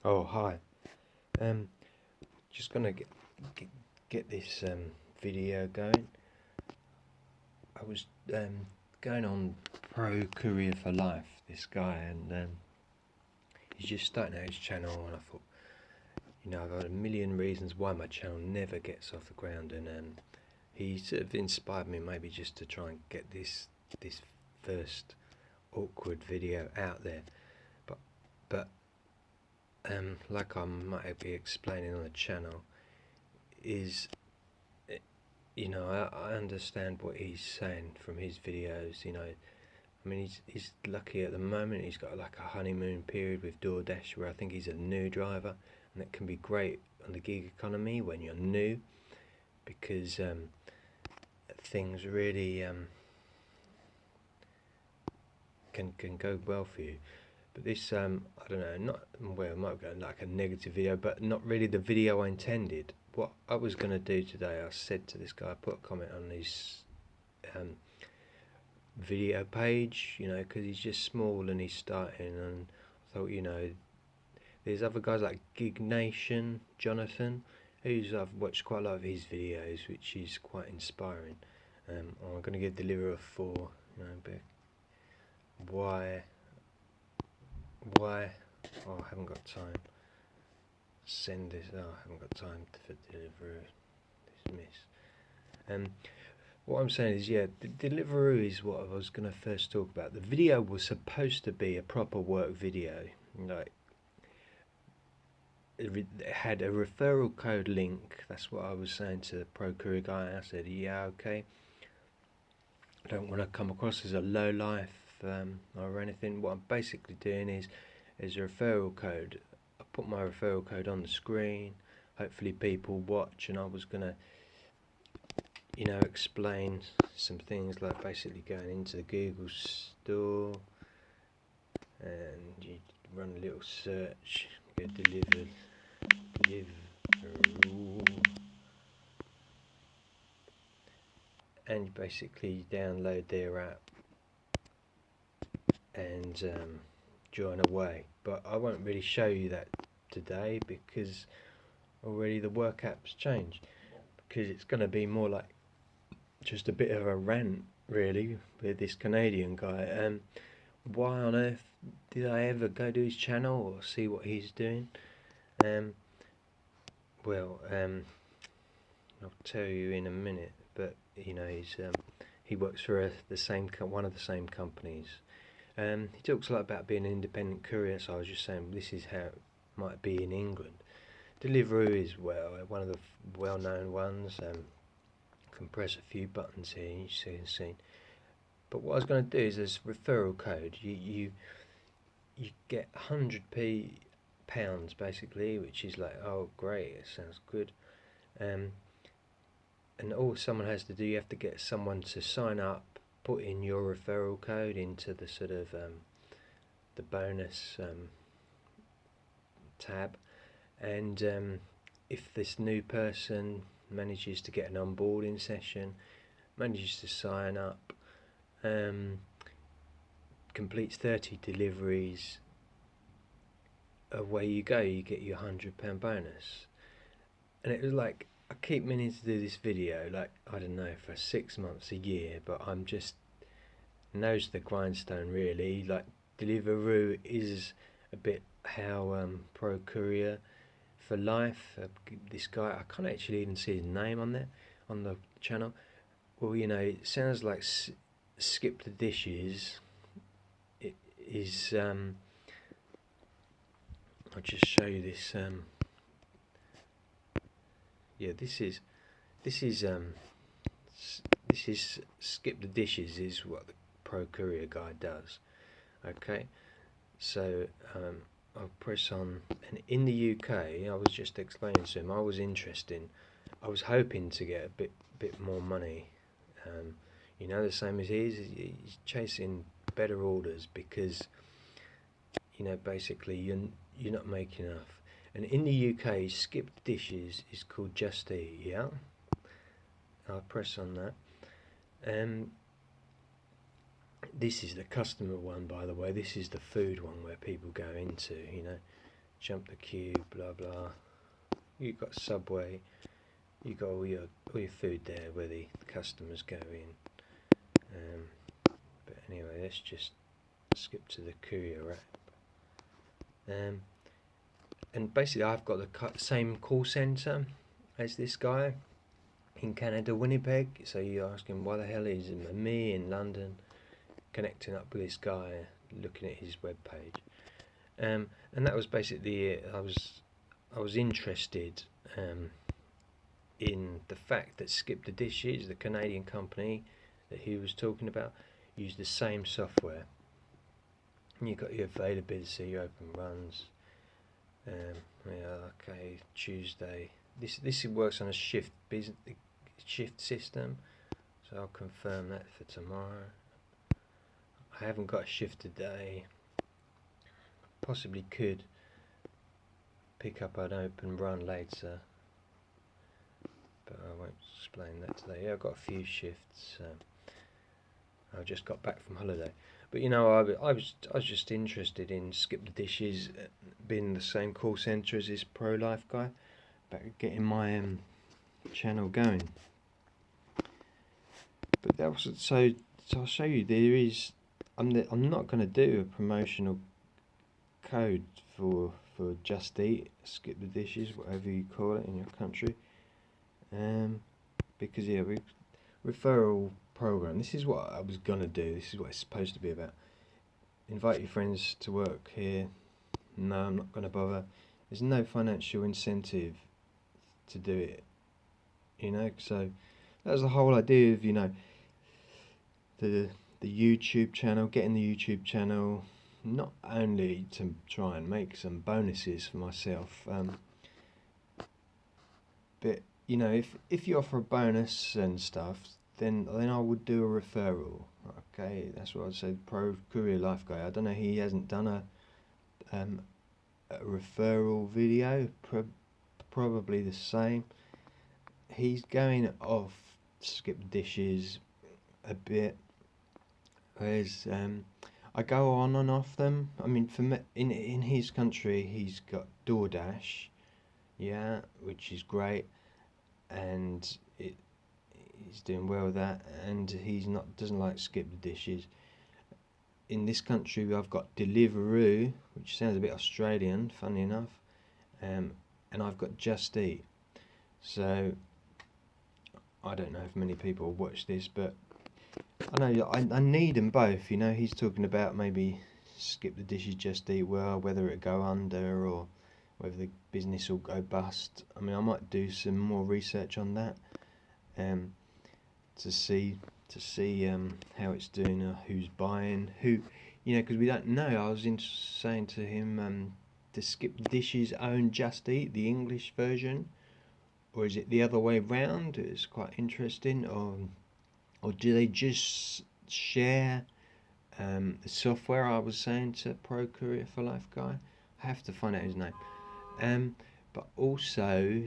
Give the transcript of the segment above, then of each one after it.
Oh, hi. Um, just gonna get, get this video going. I was going on Pro Courier for Life, this guy, and he's just starting out his channel, and I thought, I've got a million reasons why my channel never gets off the ground, and he sort of inspired me maybe just to try and get this first awkward video out there. But like I might be explaining on the channel, is I understand what he's saying from his videos. I mean, he's lucky at the moment. He's got like a honeymoon period with DoorDash, where I think he's a new driver, and that can be great on the gig economy when you're new, because things really can go well for you. But this, I don't know, not well, it might go like a negative video, but not really the video I intended. What I was going to do today, I said to this guy, I put a comment on his um, video page, because he's just small and he's starting, and I thought, there's other guys like Gig Nation, Jonathan, I've watched quite a lot of his videos, which is quite inspiring. I'm going to give Deliveroo a 4, but why, oh, I haven't got time. Send this, oh, I haven't got time for Deliveroo, dismiss. What I'm saying is, yeah, Deliveroo is what I was going to first talk about. The video was supposed to be a proper work video. Like, it had a referral code link. That's what I was saying to the Pro Courier guy. I said, yeah, okay. I don't want to come across as a low life or anything. What I'm basically doing is a referral code. I put my referral code on the screen. Hopefully people watch, and I was going to explain some things like basically going into the Google store and you run a little search, go Deliveroo, and you basically download their app and join away. But I won't really show you that today, because already the work app's changed, because it's going to be more like just a bit of a rant really with this Canadian guy. Why on earth did I ever go to his channel or see what he's doing? Well, I'll tell you in a minute. But he works for one of the same companies. He talks a lot about being an independent courier, so I was just saying this is how it might be in England. Deliveroo is one of the well-known ones. Can press a few buttons here and you see. But what I was going to do is this referral code. You get 100p pounds basically, which is like, oh great, it sounds good. And all someone has to do, you have to get someone to sign up, put in your referral code into the sort of the bonus tab, and if this new person manages to get an onboarding session, manages to sign up, completes 30 deliveries, away you go, you get your £100 bonus. And it was like, I keep meaning to do this video, like, I don't know, for 6 months, a year, but I'm just nose to the grindstone really. Like, Deliveroo is a bit how Pro Courier for Life, this guy, I can't actually even see his name on there, on the channel. Well, it sounds like Skip the Dishes. It is, I'll just show you this, yeah, this is Skip the Dishes is what the Pro Courier guy does. Okay, so I'll press on, and in the UK, I was just explaining to him, I was hoping to get a bit more money. The same as he's chasing better orders, because basically you're not making enough. And in the UK, Skip Dishes is called Just Eat. Yeah, I'll press on that. This is the customer one, by the way. This is the food one where people go into, jump the queue, blah blah. You've got Subway, you've got all your food there where the customers go in. But anyway, let's just skip to the Courier app. And basically I've got the same call centre as this guy in Canada, Winnipeg. So you ask him why the hell is me in London connecting up with this guy, looking at his web page. And that was basically it. I was interested in the fact that Skip the Dishes, the Canadian company that he was talking about, used the same software. And you've got your availability, your open runs. Okay, Tuesday. This works on a shift system, so I'll confirm that for tomorrow. I haven't got a shift today. Possibly could pick up an open run later, but I won't explain that today. Yeah, I've got a few shifts. I just got back from holiday. But you know, I was just interested in Skip the Dishes being the same call centre as this Pro Life guy, about getting my channel going. But that was so I'll show you. There is I'm not going to do a promotional code for Just Eat, Skip the Dishes, whatever you call it in your country. Because yeah, referral program. This is what I was gonna do. This is what it's supposed to be about. Invite your friends to work here. No, I'm not gonna bother. There's no financial incentive to do it. You know, so that was the whole idea of the YouTube channel, getting the YouTube channel, not only to try and make some bonuses for myself, but if you offer a bonus and stuff, then I would do a referral. Okay, that's what I'd say. Pro Courier Life guy. I don't know. He hasn't done a referral video. Probably the same. He's going off Skip Dishes a bit. Whereas I go on and off them. I mean, for me, in his country, he's got DoorDash, yeah, which is great, and he's doing well with that, and doesn't like Skip the Dishes. In this country, I've got Deliveroo, which sounds a bit Australian, funny enough, and I've got Just Eat. So I don't know if many people watch this, but I know I need them both. You know, he's talking about maybe Skip the Dishes, Just Eat well, whether it go under or whether the business will go bust. I mean, I might do some more research on that, to see how it's doing, who's buying, who, because we don't know. I was saying to him, does Skip the Dishes own Just Eat, the English version, or is it the other way round? It's quite interesting. Or do they just share the software? I was saying to Pro Courier for Life guy. I have to find out his name. But also,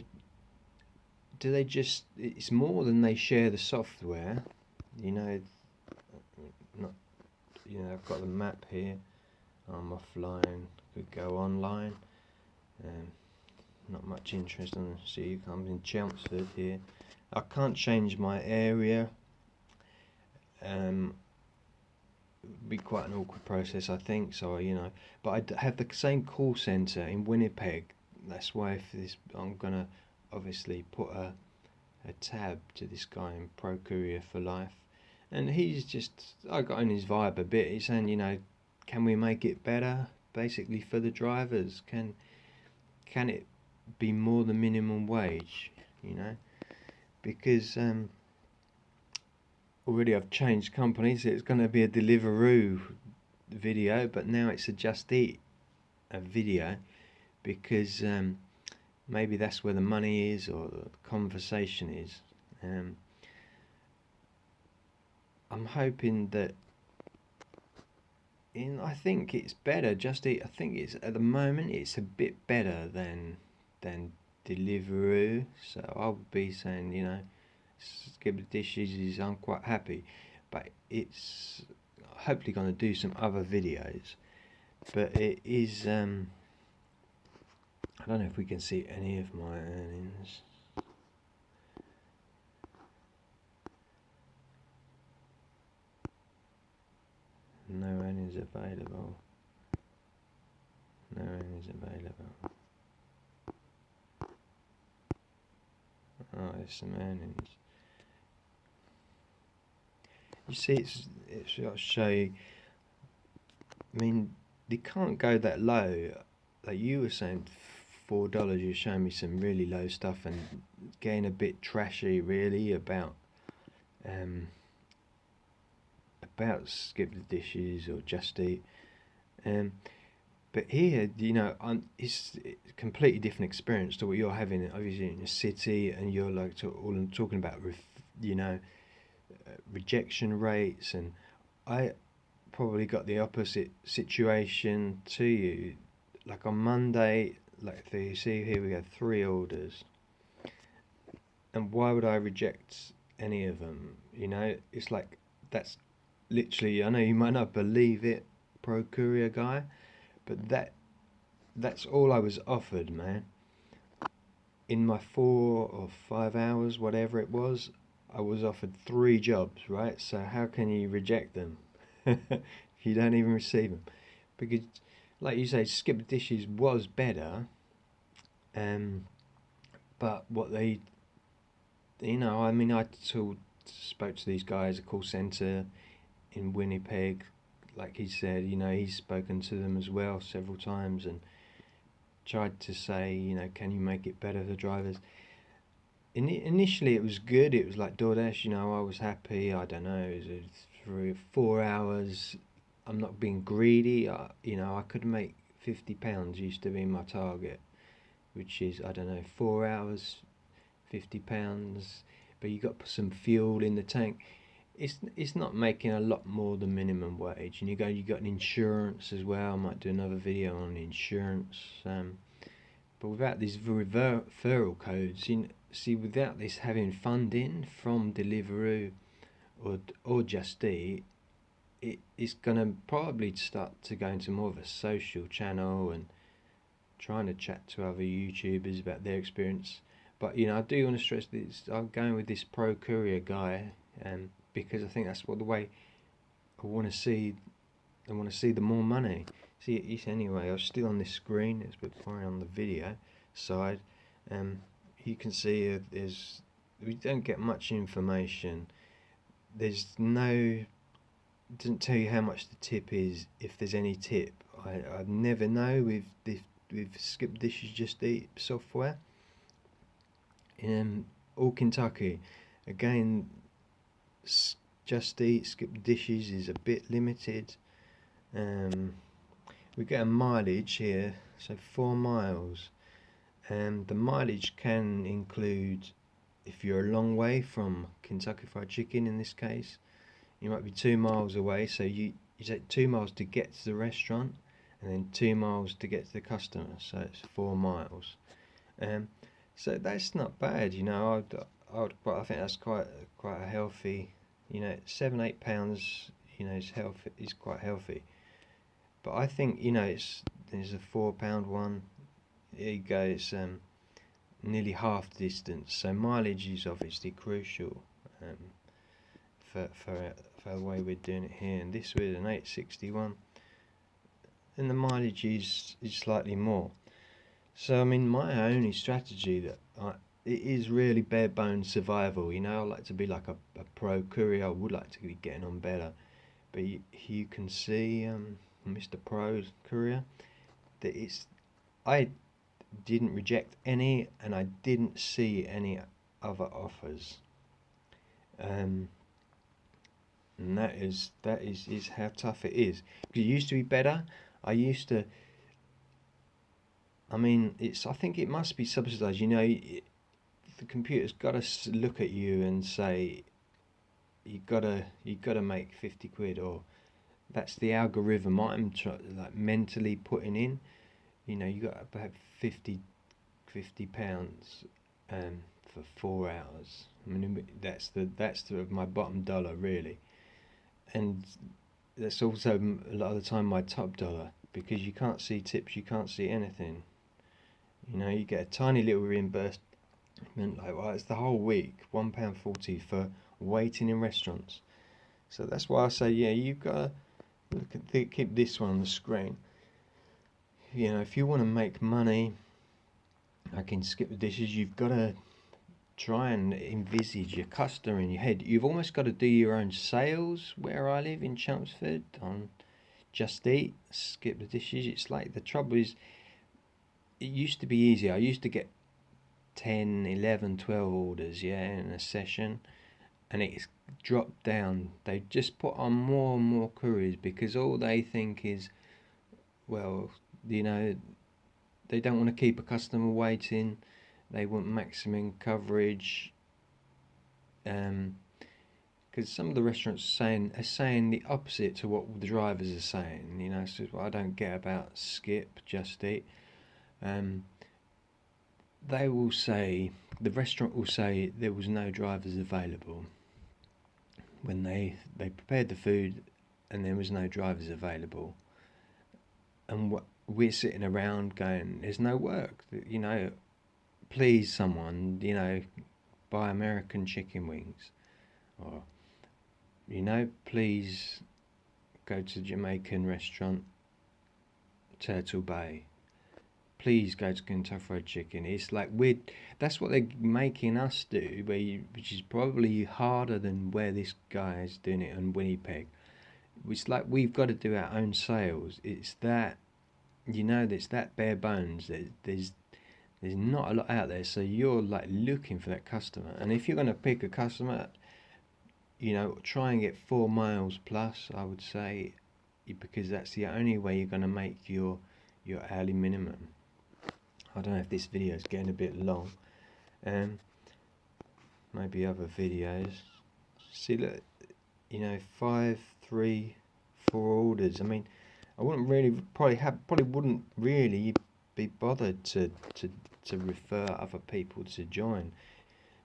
do they just? It's more than they share the software. I've got the map here. I'm offline. Could go online. Not much interest on. See, I'm in Chelmsford here. I can't change my area. It'd be quite an awkward process, I think. So but I have the same call centre in Winnipeg. That's why I'm gonna obviously put a tab to this guy in Pro Courier for Life, and I got on his vibe a bit. He's saying, can we make it better, basically for the drivers? Can it be more than minimum wage? Because already I've changed companies. It's going to be a Deliveroo video, but now it's a Just Eat video, because maybe that's where the money is, or the conversation is. I'm hoping that I think it's better. Just Eat, I think it's at the moment it's a bit better than Deliveroo. So I'll be saying, Skip the Dishes I'm quite happy, but it's hopefully going to do some other videos. But it is I don't know if we can see any of my earnings. No earnings available. No earnings available. Oh, there's some earnings. You see, it's got to show you. I mean, they can't go that low. Like you were saying, $4. You're showing me some really low stuff and getting a bit trashy, really, about Skip the Dishes or Just Eat. But here, it's a completely different experience to what you're having, obviously, in a city, and you're like talking about, rejection rates, and I probably got the opposite situation to you. Like on Monday, like you see here, we had 3 orders, and why would I reject any of them? It's like that's literally. I know you might not believe it, pro courier guy, but that's all I was offered, man. In my 4 or 5 hours, whatever it was, I was offered 3 jobs, right? So how can you reject them if you don't even receive them? Because, like you say, Skip the Dishes was better, but what they, I mean, spoke to these guys, a call centre in Winnipeg. Like he said, he's spoken to them as well several times and tried to say, can you make it better for drivers? Initially, it was good. It was like DoorDash. I was happy. I don't know. It was 3 or 4 hours. I'm not being greedy. I could make £50. Used to be my target, which is, I don't know, 4 hours, £50. But you got to put some fuel in the tank. It's not making a lot more than minimum wage. And you got an insurance as well. I might do another video on insurance. But without these referral codes, see, without this having funding from Deliveroo or Just Eat, it's going to probably start to go into more of a social channel and trying to chat to other YouTubers about their experience. But I do want to stress this. I'm going with this pro courier guy, because I think that's the way I want to see. I want to see the more money. See, anyway, I was still on this screen. It's before on the video side. You can see we don't get much information. There's no, it doesn't tell you how much the tip is, if there's any tip. I never know with Skip Dishes Just Eat software. In all Kentucky, again, Just Eat Skip Dishes is a bit limited. We get a mileage here, so 4 miles. The mileage can include, if you're a long way from Kentucky Fried Chicken in this case, you might be 2 miles away, so you take 2 miles to get to the restaurant, and then 2 miles to get to the customer, so it's 4 miles. So that's not bad, I think that's quite a healthy, £7-8, is quite healthy. But I think, there's a £4 one. Here you go, it's nearly half the distance. So mileage is obviously crucial for the way we're doing it here. And this was an 861, and the mileage is slightly more. So I mean, my only strategy it is really bare bones survival. I like to be like a pro courier. I would like to be getting on better, but you can see, Mr. Pro Courier, that I didn't reject any, and I didn't see any other offers. And that is how tough it is. It used to be better. I mean, I think it must be subsidised. The computer's got to look at you and say, you gotta make 50 quid, or that's the algorithm I'm mentally putting in. You got to have 50 pounds for 4 hours. I mean, that's my bottom dollar, really, and that's also a lot of the time my top dollar, because you can't see tips, you can't see anything. You know, you get a tiny little reimbursement, like, well, it's the whole week, £1.40 for waiting in restaurants. So that's why I say, yeah, you've got to keep this one on the screen. You know, if you want to make money, I can skip the dishes. You've got to try and envisage your customer in your head. You've almost got to do your own sales. Where I live in Chelmsford on Just Eat, skip the dishes. It's like, the trouble is, it used to be easier. I used to get 10, 11, 12 orders, yeah, in a session, and it's dropped down. They just put on more and more couriers because all they think is, well, you know, they don't want to keep a customer waiting. They want maximum coverage. Because some of the restaurants are saying the opposite to what the drivers are saying. You know, so what I don't get about Skip, Just Eat. They will say, the restaurant will say there was no drivers available when they prepared the food, and there was no drivers available. And we're sitting around going, there's no work. You know, please someone, you know, buy American chicken wings, or, you know, please go to Jamaican restaurant Turtle Bay. Please go to Kentucky Fried Chicken. It's like that's what they're making us do, which is probably harder than where this guy is doing it on Winnipeg. It's like we've got to do our own sales. It's that, you know, it's that bare bones. There's not a lot out there, so you're like looking for that customer. And if you're going to pick a customer, you know, try and get 4 miles plus, I would say, because that's the only way you're going to make your hourly minimum. I don't know if this video is getting a bit long. Maybe other videos. See, look, you know, 5, 3, 4 orders. I mean, I wouldn't really probably wouldn't really be bothered to refer other people to join,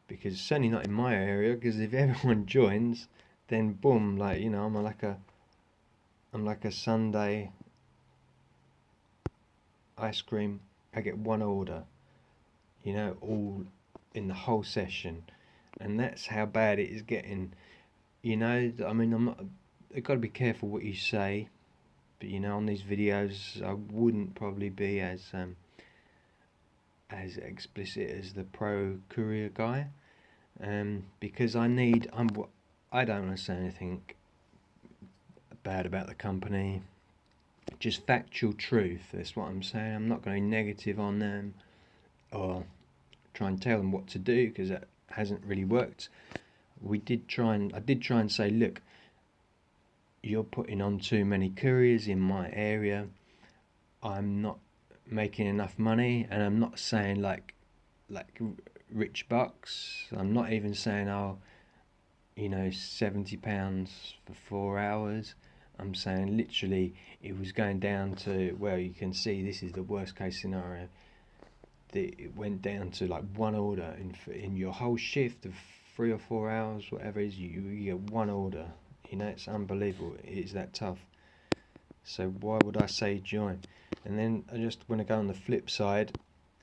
because certainly not in my area. Because if everyone joins, then boom, like, you know, I'm like a Sunday ice cream. I get one order, you know, all in the whole session, and that's how bad it is getting. You know, I mean, I've got to be careful what you say, but you know, on these videos, I wouldn't probably be as explicit as the pro Courier guy, because I don't want to say anything bad about the company. Just factual truth. That's what I'm saying. I'm not going negative on them or try and tell them what to do, because that hasn't really worked. I did try and say, look, you're putting on too many couriers in my area. I'm not making enough money, and I'm not saying like rich bucks. I'm not even saying, oh, you know, £70 for 4 hours. I'm saying literally it was going down to, well, you can see this is the worst case scenario. It went down to like one order in your whole shift of 3 or 4 hours, whatever it is, you get one order. You know, it's unbelievable. It's that tough. So why would I say join? And then I just want to go on the flip side.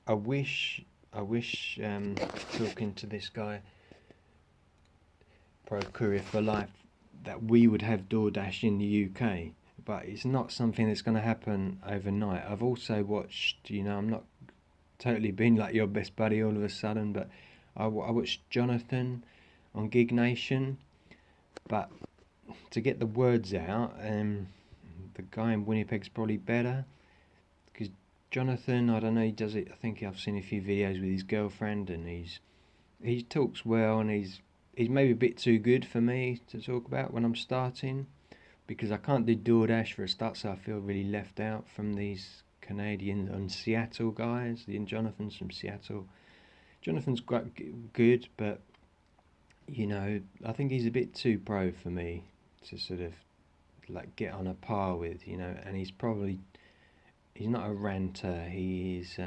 I wish talking to this guy, Pro Courier for Life, that we would have DoorDash in the UK, but it's not something that's going to happen overnight. I've also watched, you know, I'm not totally being like your best buddy all of a sudden, but I watched Jonathan on Gig Nation, but to get the words out, the guy in Winnipeg's probably better, because Jonathan, I don't know, he does it, I think I've seen a few videos with his girlfriend, and he talks well, and he's maybe a bit too good for me to talk about when I'm starting, because I can't do DoorDash for a start, so I feel really left out from these Canadian and Seattle guys. Jonathan's from Seattle. Jonathan's quite good, but you know, I think he's a bit too pro for me to sort of like get on a par with, you know. And he's not a ranter. He's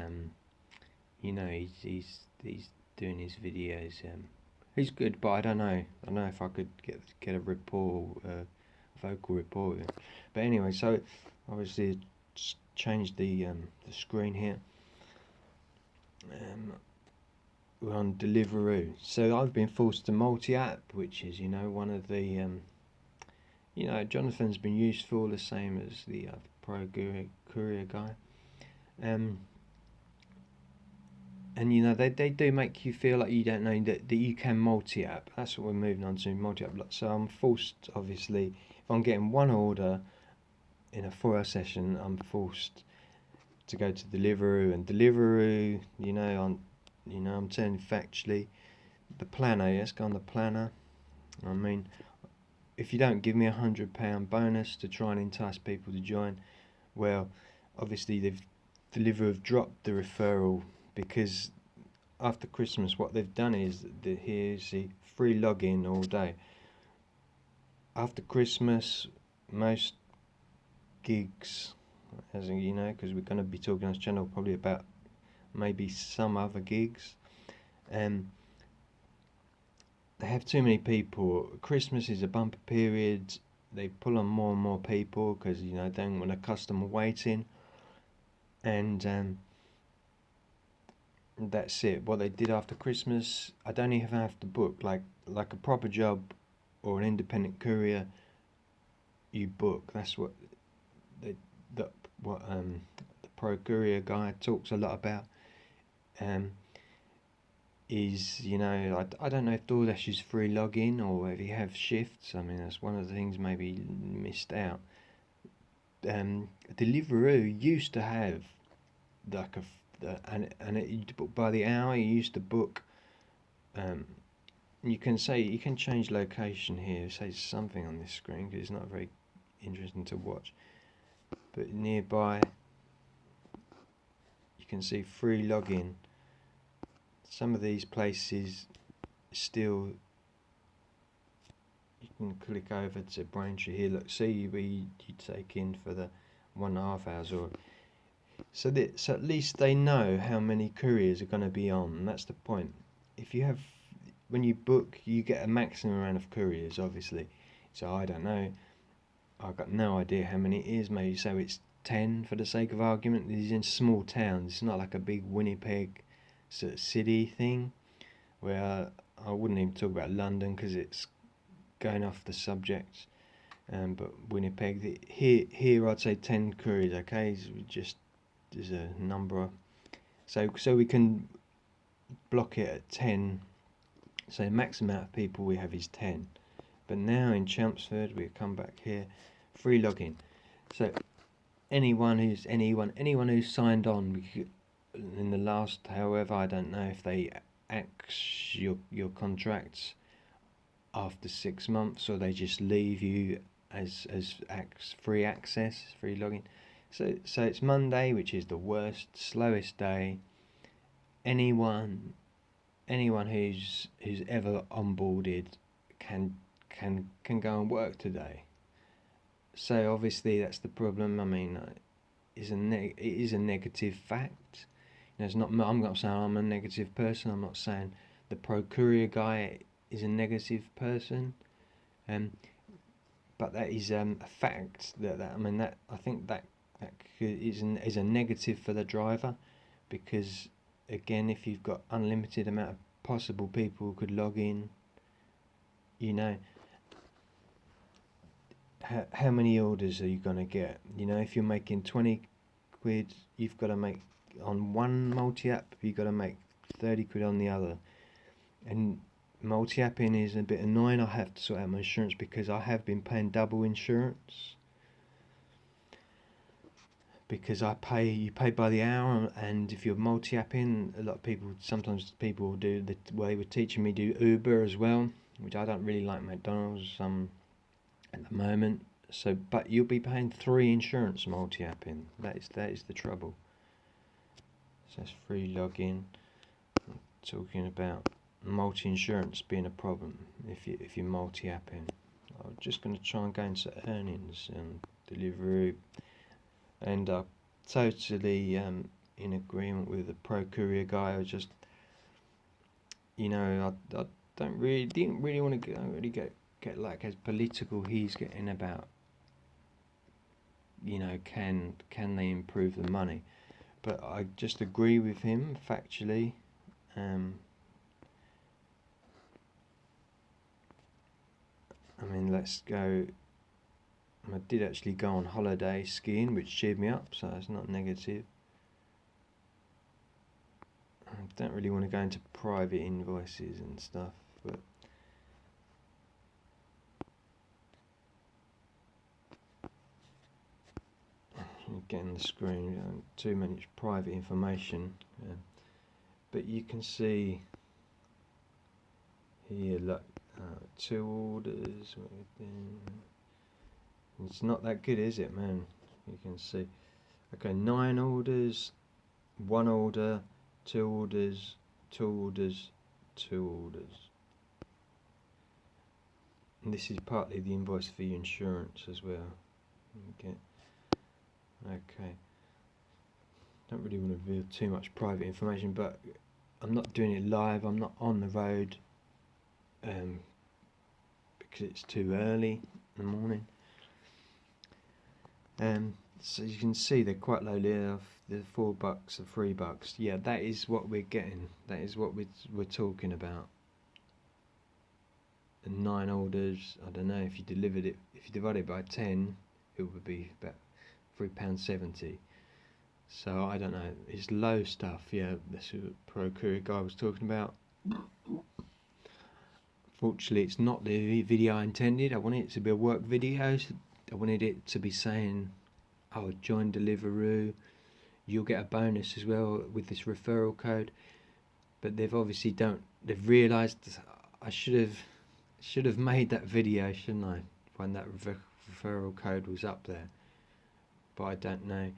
you know, he's doing his videos. He's good, but I don't know if I could get a vocal rapport with him. But anyway, so obviously change the screen here. we're on Deliveroo. So I've been forced to multi-app, which is, one of the, Jonathan's been useful, the same as the pro courier guy. And they do make you feel like you don't know that you can multi-app. That's what we're moving on to, multi-app. So I'm forced, obviously, if I'm getting one order in a 4-hour session, I'm forced to go to Deliveroo, and Deliveroo, I'm telling you factually, the planner, let's go on the planner. I mean, if you don't give me £100 bonus to try and entice people to join, well, obviously Deliveroo have dropped the referral, because after Christmas what they've done is here's the free login all day. After Christmas, most gigs, as because we're going to be talking on this channel probably about maybe some other gigs, they have too many people. Christmas is a bumper period. They pull on more and more people because they don't want a customer waiting, and that's it. What they did after Christmas, I don't even have to book like a proper job or an independent courier. You book. That's what the pro courier guy talks a lot about. Is I don't know if DoorDash is free login or if you have shifts. I mean, that's one of the things maybe missed out. Deliveroo used to have like by the hour you used to book. You can change location here. Say something on this screen because it's not very interesting to watch. But nearby, you can see free login. Some of these places still, you can click over to Braintree here. Look, see you take in for the 1.5 hours, or so at least they know how many couriers are going to be on. And that's the point. When you book, you get a maximum amount of couriers, obviously. So I don't know. I've got no idea how many it is. Maybe so it's 10 for the sake of argument. These in small towns. It's not like a big Winnipeg sort of city thing, where I wouldn't even talk about London because it's going off the subject. But Winnipeg, here I'd say 10 couriers. Okay, there's a number. So we can block it at 10. So the maximum amount of people we have is 10. But now in Chelmsford, we come back here, free login. So anyone who's signed on in the last, however, I don't know if they axe your contracts after 6 months or they just leave you as free access, free login. So it's Monday, which is the worst, slowest day. Anyone who's ever onboarded can go and work today. So obviously that's the problem. I mean, it is a negative fact. It's not. I'm not saying I'm a negative person. I'm not saying the pro courier guy is a negative person. But that is a fact. I think that is a negative for the driver, because again, if you've got unlimited amount of possible people who could log in, how many orders are you going to get? If you're making 20 quid, you've got to make on one multi-app, you've got to make 30 quid on the other. And multi-apping is a bit annoying. I have to sort out my insurance because I have been paying double insurance, because you pay by the hour, and if you're multi-apping, sometimes people will do the way they were teaching me, do Uber as well, which I don't really like McDonald's at the moment. So, but you'll be paying 3 insurance multi-apping. That is the trouble. So that's free login. I'm talking about multi-insurance being a problem if you're multi-apping. I'm just going to try and go into earnings and Deliveroo, and totally in agreement with the pro courier guy. I just, I didn't really want to get like as political he's getting about, can they improve the money? but I just agree with him factually. I mean, let's go. I did actually go on holiday skiing, which cheered me up, so it's not negative. I don't really want to go into private invoices and stuff, but getting the screen, too much private information. But you can see here, look, 2 orders. It's not that good, is it, man? You can see. Okay, 9 orders, 1 order, 2 orders, 2 orders, 2 orders. And this is partly the invoice for your insurance as well. Okay. Don't really want to reveal too much private information, but I'm not doing it live. I'm not on the road because it's too early in the morning. So you can see they're quite low there. The $4 or $3. Yeah, that is what we're getting. That is what we're talking about. And 9 orders. I don't know if you delivered it. If you divide it by 10, it would be about £3.70. So I don't know. It's low stuff. Yeah, that's what Pro Courier guy was talking about. Fortunately, it's not the video I intended. I wanted it to be a work video. I wanted it to be saying, "Oh, join Deliveroo. You'll get a bonus as well with this referral code." But they've obviously they've realised I should have made that video, shouldn't I? When that referral code was up there. But I don't know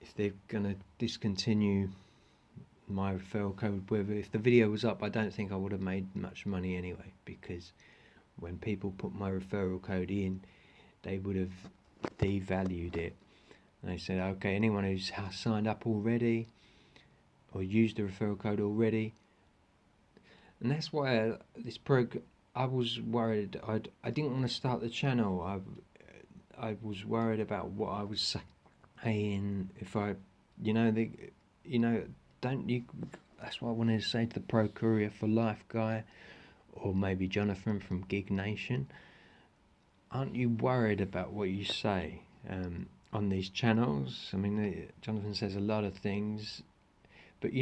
if they're gonna discontinue my referral code. Whether if the video was up, I don't think I would have made much money anyway, because when people put my referral code in, they would have devalued it. And they said, okay, anyone who's signed up already or used the referral code already. And that's why I was worried. I didn't want to start the channel. I was worried about what I was saying. If I, don't you? That's what I wanted to say to the Pro Courier for Life guy, or maybe Jonathan from Gig Nation. Aren't you worried about what you say on these channels? I mean, Jonathan says a lot of things, but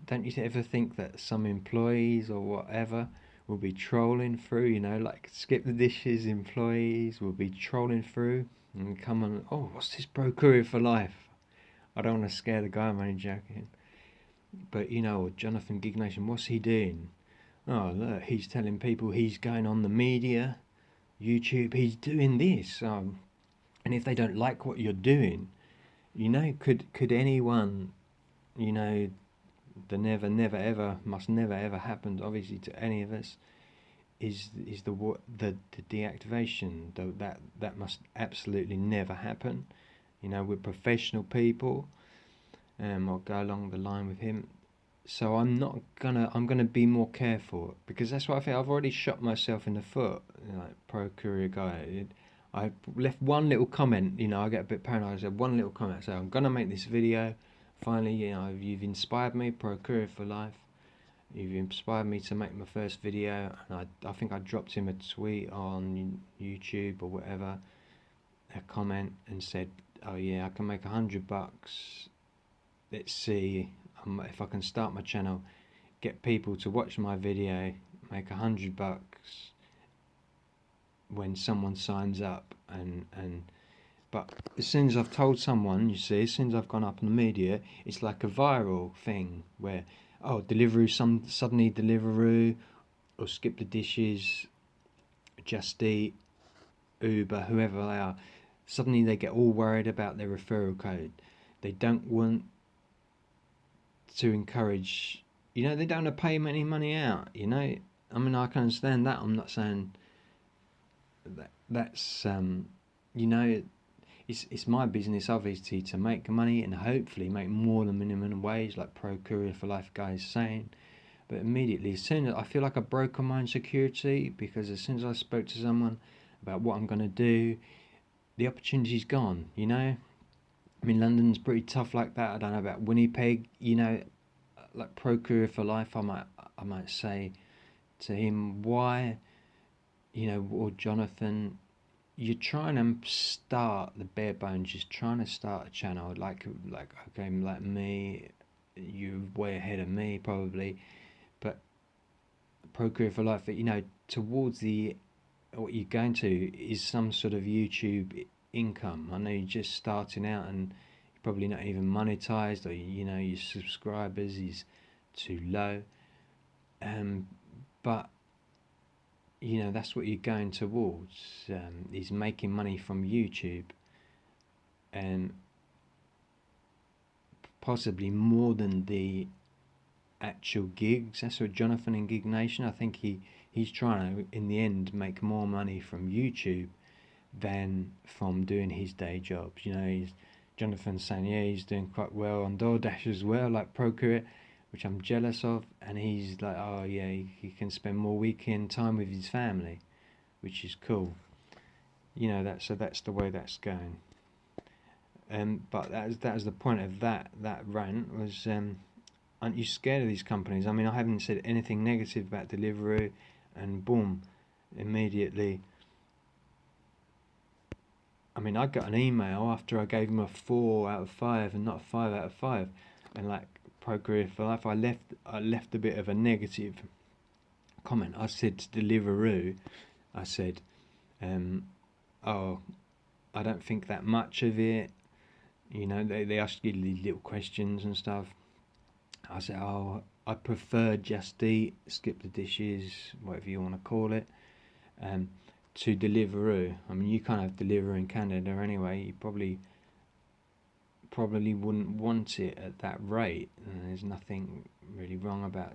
don't you ever think that some employees or whatever will be trolling through? Like Skip the Dishes employees will be trolling through and come on. Oh, what's this Pro Courier for Life? I don't want to scare the guy. I'm only joking. But Jonathan Gig Nation, what's he doing? Oh, look, he's telling people he's going on the media, YouTube, he's doing this. And if they don't like what you're doing, could anyone, the never ever must never ever happen, obviously, to any of us, is the deactivation. That must absolutely never happen. We're professional people. I'll go along the line with him. So I'm gonna be more careful, because that's what I think. I've already shot myself in the foot. Like Pro Courier guy, I left one little comment. I get a bit paranoid. I said one little comment. So I'm gonna make this video. Finally, you've inspired me, Pro Courier for Life. You've inspired me to make my first video, and I think I dropped him a tweet on YouTube or whatever, a comment, and said, "Oh yeah, I can make $100. Let's see if I can start my channel, get people to watch my video, make $100 when someone signs up." But as soon as I've told someone, as soon as I've gone up in the media, it's like a viral thing where, suddenly Deliveroo or Skip the Dishes, Just Eat, Uber, whoever they are, suddenly they get all worried about their referral code. They don't want to encourage, they don't want to pay any money out, I mean, I can understand that. I'm not saying that's it's my business, obviously, to make money and hopefully make more than minimum wage, like Pro Courier for Life guy is saying. But immediately, as soon as I feel like I broke on my insecurity, because as soon as I spoke to someone about what I'm going to do, the opportunity's gone, I mean, London's pretty tough like that. I don't know about Winnipeg. Like Pro Courier for life. I might say to him, why, or Jonathan, you're trying to start the bare bones, just trying to start a channel. Like okay, like me, you're way ahead of me probably, but Pro Courier for life. Towards the what you're going to is some sort of YouTube income. I know you're just starting out and you're probably not even monetized, or your subscribers is too low. But that's what you're going towards. Is making money from YouTube, and possibly more than the actual gigs. That's what Jonathan in Gig Nation. I think he's trying to, in the end, make more money from YouTube than from doing his day jobs. Jonathan's saying, yeah, he's doing quite well on DoorDash as well, like Procure, which I'm jealous of, and he's like, oh yeah, he can spend more weekend time with his family, which is cool. That's the way that's going. But that was the point of that rant was, aren't you scared of these companies? I mean, I haven't said anything negative about Deliveroo, and boom, immediately. I mean, I got an email after I gave him a 4 out of 5 and not a 5 out of 5, and like Pro Career for Life, I left a bit of a negative comment. I said to Deliveroo, I said, oh, I don't think that much of it. They ask you these little questions and stuff. I said, oh, I prefer Just Eat, skip the dishes, whatever you want to call it, to Deliveroo. I mean, you can't have Deliveroo in Canada anyway. You probably wouldn't want it at that rate. And there's nothing really wrong about,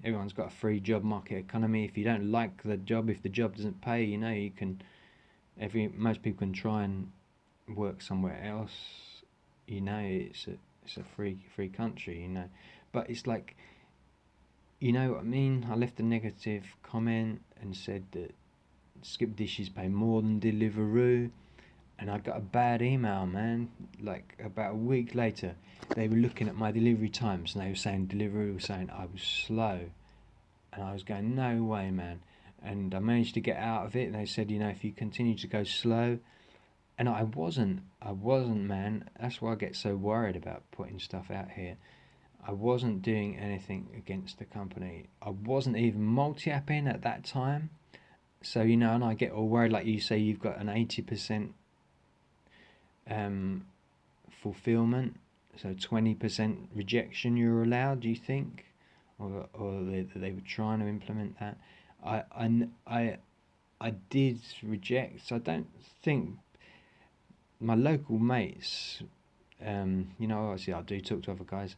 everyone's got a free job market economy. If you don't like the job, if the job doesn't pay, you can, most people can try and work somewhere else. It's a free country. But it's like, you know what I mean? I left a negative comment and said that Skip Dishes pay more than Deliveroo, and I got a bad email, man. Like about a week later, they were looking at my delivery times and they were saying Deliveroo was saying I was slow, and I was going, no way, man. And I managed to get out of it, and they said, if you continue to go slow, and I wasn't, man. That's why I get so worried about putting stuff out here. I wasn't doing anything against the company. I wasn't even multi-apping at that time. So, and I get all worried, like you say, you've got an 80% fulfillment, so 20% rejection you're allowed, do you think? Or they were trying to implement that. I did reject, so I don't think my local mates, obviously I do talk to other guys,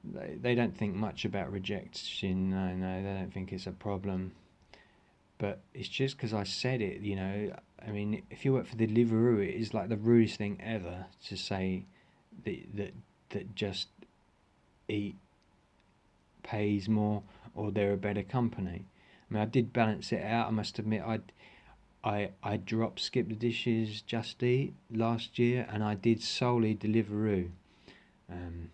they don't think much about rejection. No, they don't think it's a problem. But it's just because I said it, I mean, if you work for Deliveroo, it is like the rudest thing ever to say that Just Eat pays more or they're a better company. I mean, I did balance it out. I must admit, I dropped Skip the Dishes, Just Eat last year, and I did solely Deliveroo. And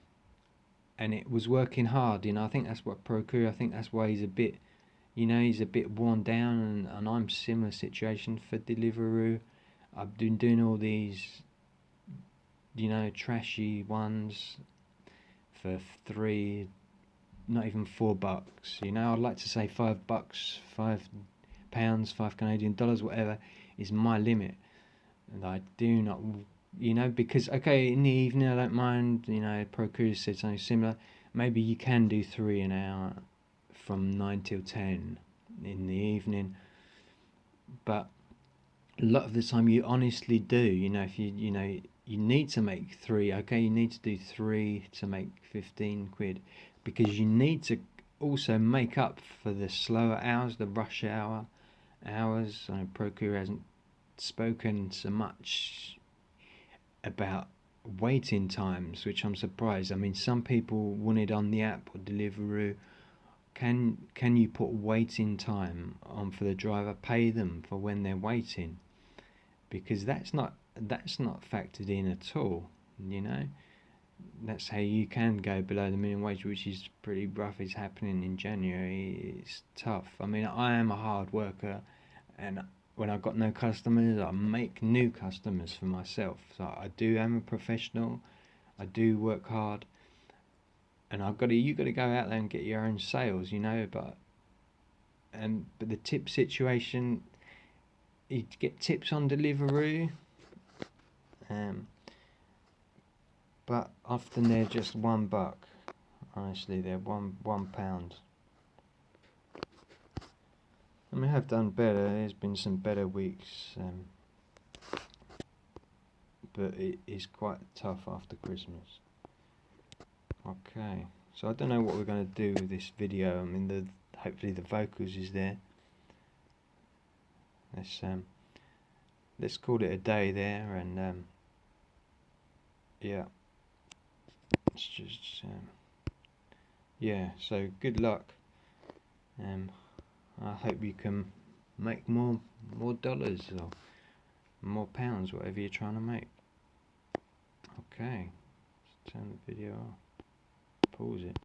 it was working hard, I think that's what Procure, I think that's why he's a bit, he's a bit worn down, and I'm similar situation for Deliveroo. I've been doing all these, trashy ones for £3, not even $4. I'd like to say $5, £5, $5 whatever is my limit, and I do not. Because, okay, in the evening I don't mind, Procure said something similar. Maybe you can do 3 an hour from 9 till 10 in the evening. But a lot of the time you honestly do, if you need to make 3, okay, you need to do 3 to make 15 quid, because you need to also make up for the slower hours, the rush hours. Procure hasn't spoken so much about waiting times, which I'm surprised. I mean, some people want it on the app or Deliveroo. Can you put waiting time on for the driver? Pay them for when they're waiting, because that's not factored in at all. you know. That's how you can go below the minimum wage, which is pretty rough. It's happening in January. It's tough. I mean, I am a hard worker, and when I've got no customers, I make new customers for myself. So I do. I'm a professional. I do work hard, and you got to go out there and get your own sales, you know. But the tip situation, you get tips on Deliveroo, um, but often they're just $1. Honestly, they're £1. I mean, I have done better. There's been some better weeks, but it is quite tough after Christmas. Okay, so I don't know what we're going to do with this video. I mean, hopefully the vocals is there. Let's call it a day there, and yeah, it's just yeah. So good luck. I hope you can make more dollars or more pounds, whatever you're trying to make. Okay, let's turn the video off. Pause it.